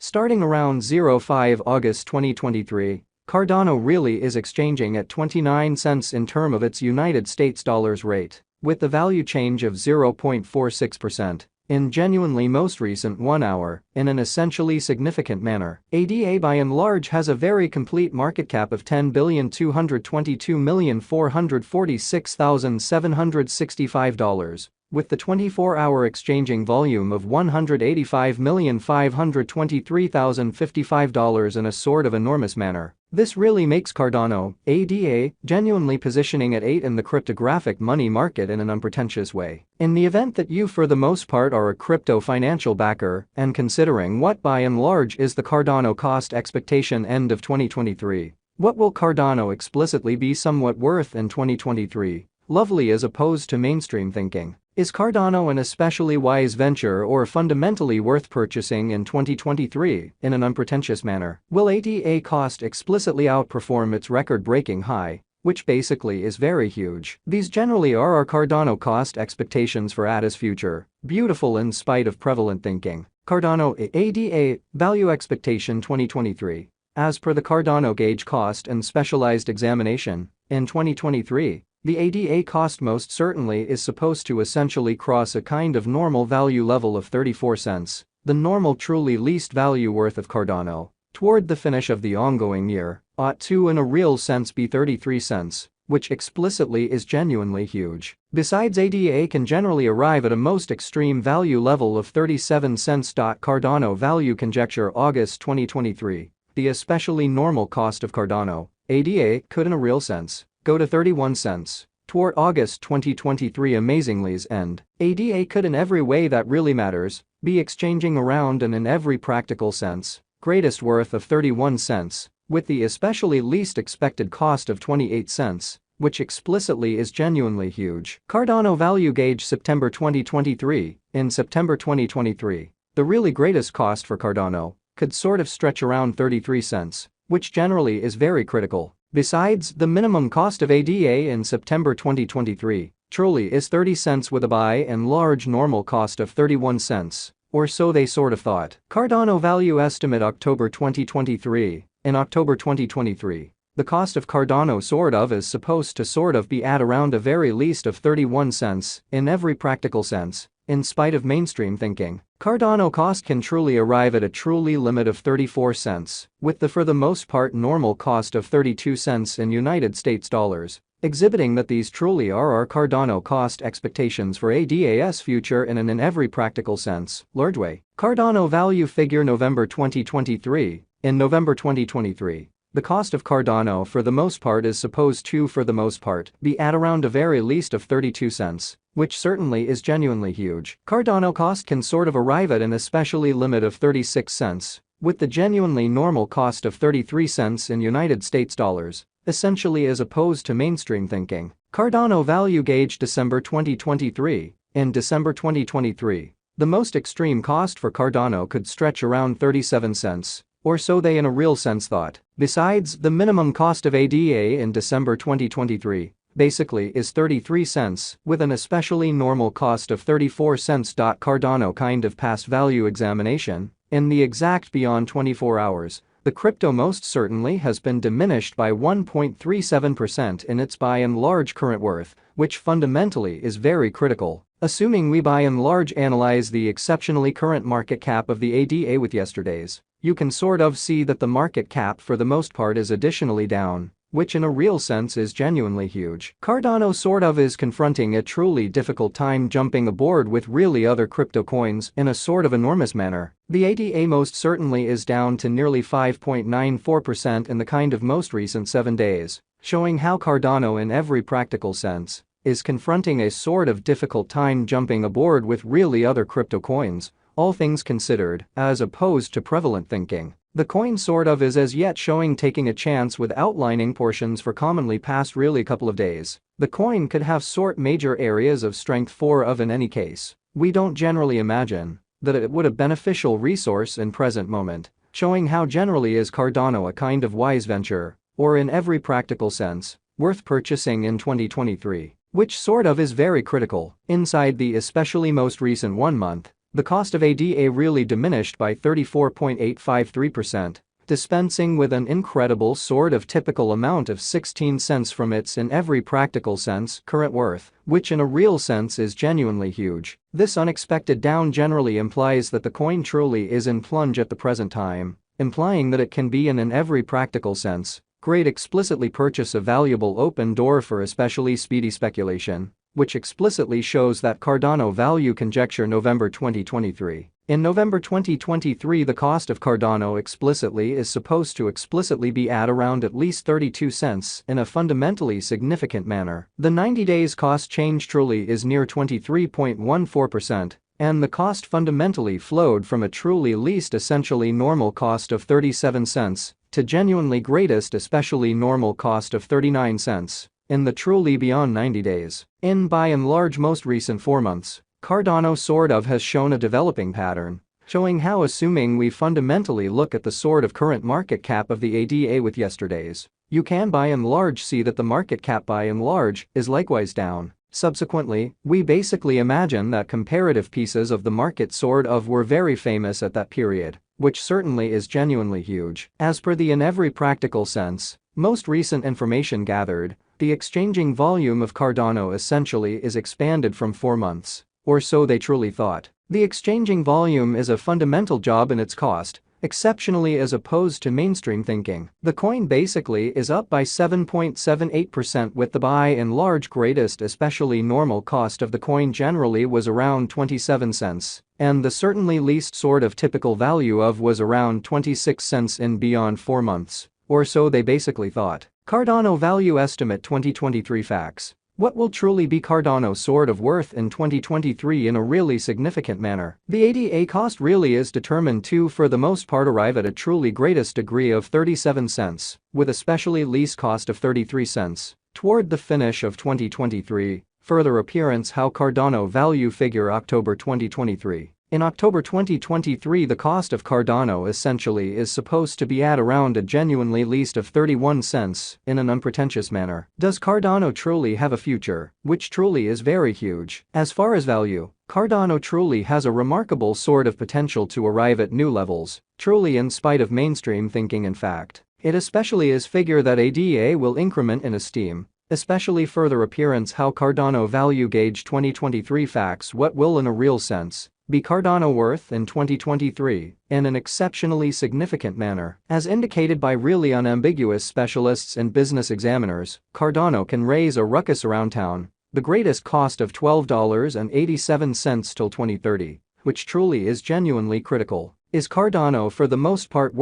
Starting around 05 August 2023, Cardano really is exchanging at 29 cents in term of its United States dollars rate, with the value change of 0.46%. In genuinely most recent 1 hour, in an essentially significant manner. ADA by and large has a very complete market cap of $10,222,446,765, with the 24-hour exchanging volume of $185,523,055 in a sort of enormous manner. This really makes Cardano, ADA, genuinely positioning at 8 in the cryptographic money market in an unpretentious way. In the event that you for the most part are a crypto financial backer and considering what by and large is the Cardano cost expectation end of 2023, what will Cardano explicitly be somewhat worth in 2023, lovely as opposed to mainstream thinking? Is Cardano an especially wise venture or fundamentally worth purchasing in 2023 in an unpretentious manner? Will ADA cost explicitly outperform its record-breaking high, which basically is very huge? These generally are our Cardano cost expectations for ADA's future, beautiful in spite of prevalent thinking. Cardano ADA value expectation 2023. As per the Cardano gauge cost and specialized examination, in 2023, the ADA cost most certainly is supposed to essentially cross a kind of normal value level of 34 cents, the normal truly least value worth of Cardano, toward the finish of the ongoing year, ought to in a real sense be 33 cents, which explicitly is genuinely huge. Besides, ADA can generally arrive at a most extreme value level of 37 cents. Cardano value conjecture August 2023, the especially normal cost of Cardano, ADA, could in a real sense go to 31 cents. Toward August 2023 amazingly's end, ADA could in every way that really matters, be exchanging around and in every practical sense, greatest worth of 31 cents, with the especially least expected cost of 28 cents, which explicitly is genuinely huge. Cardano value gauge September 2023, in September 2023, the really greatest cost for Cardano could sort of stretch around 33 cents, which generally is very critical. Besides, the minimum cost of ADA in September 2023 truly is 30 cents with a by and large normal cost of 31 cents, or so they sort of thought. Cardano value estimate October 2023. In October 2023, the cost of Cardano sort of is supposed to sort of be at around a very least of 31 cents in every practical sense. In spite of mainstream thinking, Cardano cost can truly arrive at a truly limit of 34 cents, with the for the most part normal cost of 32 cents in United States dollars, exhibiting that these truly are our Cardano cost expectations for ADA's future in every practical sense, large way. Cardano value figure November 2023. In November 2023, the cost of Cardano for the most part is supposed to for the most part be at around a very least of 32 cents, which certainly is genuinely huge. Cardano cost can sort of arrive at an especially limit of 36 cents, with the genuinely normal cost of 33 cents in United States dollars, essentially as opposed to mainstream thinking. Cardano value gauge December 2023. In December 2023, the most extreme cost for Cardano could stretch around 37 cents, or so they in a real sense thought. Besides, the minimum cost of ADA in December 2023 basically is 33 cents, with an especially normal cost of 34 cents. Cardano kind of past value examination, in the exact beyond 24 hours, the crypto most certainly has been diminished by 1.37% in its by and large current worth, which fundamentally is very critical. Assuming we by and large analyze the exceptionally current market cap of the ADA with yesterday's, you can sort of see that the market cap for the most part is additionally down, which in a real sense is genuinely huge. Cardano sort of is confronting a truly difficult time jumping aboard with really other crypto coins in a sort of enormous manner. The ADA most certainly is down to nearly 5.94% in the kind of most recent 7 days, showing how Cardano in every practical sense is confronting a sort of difficult time jumping aboard with really other crypto coins, all things considered, as opposed to prevalent thinking. The coin sort of is as yet showing taking a chance with outlining portions for commonly past really couple of days. The coin could have sort major areas of strength for of in any case. We don't generally imagine that it would a beneficial resource in present moment, showing how generally is Cardano a kind of wise venture, or in every practical sense, worth purchasing in 2023, which sort of is very critical. Inside the especially most recent 1 month, the cost of ADA really diminished by 34.853%, dispensing with an incredible sort of typical amount of 16 cents from its in every practical sense current worth, which in a real sense is genuinely huge. This unexpected down generally implies that the coin truly is in plunge at the present time, implying that it can be in every practical sense great explicitly purchase a valuable open door for especially speedy speculation, which explicitly shows that Cardano value conjecture November 2023. In November 2023 the cost of Cardano explicitly is supposed to explicitly be at around at least 32 cents in a fundamentally significant manner. The 90 days cost change truly is near 23.14%. And the cost fundamentally flowed from a truly least essentially normal cost of 37 cents to genuinely greatest especially normal cost of 39 cents in the truly beyond 90 days. In by and large most recent 4 months, Cardano sort of has shown a developing pattern, showing how assuming we fundamentally look at the sort of current market cap of the ADA with yesterday's, you can by and large see that the market cap by and large is likewise down. Subsequently, we basically imagine that comparative pieces of the market sort of were very famous at that period, which certainly is genuinely huge. As per the in every practical sense, most recent information gathered, the exchanging volume of Cardano essentially is expanded from 4 months, or so they truly thought. The exchanging volume is a fundamental job in its cost, exceptionally as opposed to mainstream thinking. The coin basically is up by 7.78% with the by and large greatest especially normal cost of the coin generally was around 27 cents, and the certainly least sort of typical value of was around 26 cents in beyond 4 months, or so they basically thought. Cardano value estimate 2023 facts. What will truly be Cardano's sort of worth in 2023 in a really significant manner? The ADA cost really is determined to for the most part arrive at a truly greatest degree of 37 cents, with especially least cost of 33 cents, toward the finish of 2023, further appearance how Cardano value figure October 2023. In October 2023 the cost of Cardano essentially is supposed to be at around a genuinely least of 31 cents in an unpretentious manner. Does Cardano truly have a future, which truly is very huge? As far as value, Cardano truly has a remarkable sort of potential to arrive at new levels, truly in spite of mainstream thinking in fact. It especially is figure that ADA will increment in esteem. Especially further appearance how Cardano value gauge 2023 facts what will in a real sense be Cardano worth in 2023 in an exceptionally significant manner. As indicated by really unambiguous specialists and business examiners, Cardano can raise a ruckus around town, the greatest cost of $12.87 till 2030, which truly is genuinely critical. Is Cardano for the most part